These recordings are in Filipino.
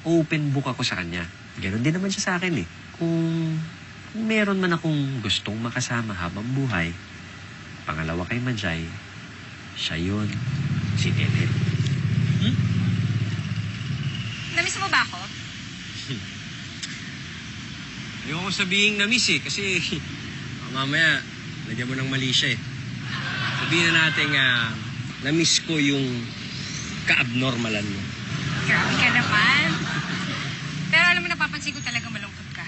open book ako sa kanya. Ganon din naman siya sa akin eh. Kung meron man akong gustong makasama habang buhay, pangalawa kay Majay, siya yun, si Nenet. Namiss mo ba ako? Ayoko sabihin na-miss eh, kasi mamaya, lagyan mo ng mali siya eh. Sabihin na natin na-miss ko yung ka-abnormalan mo. Grabe ka naman. Pero alam mo, napapansin ko talaga malungkot ka.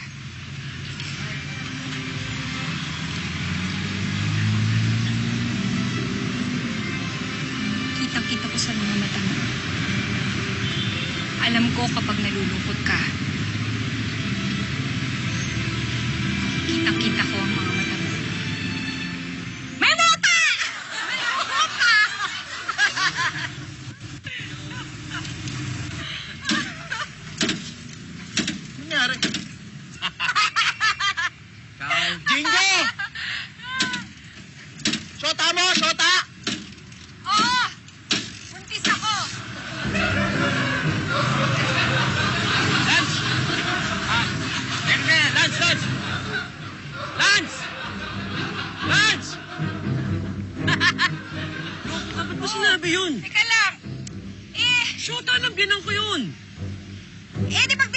Kitang-kita ko sa mga mata mo. Alam ko kapag nalulungkot ka, kitang-kita ko ang mga mata mo. May mata! May mata! Nangyari? Jingo! Shota mo! Shota! Oo! Buntis ako! Lance! Lance! Lance! Lance! Lance! Ba't mo sinabi yun? Teka lang! Shota lang, binan ko yun. Di pag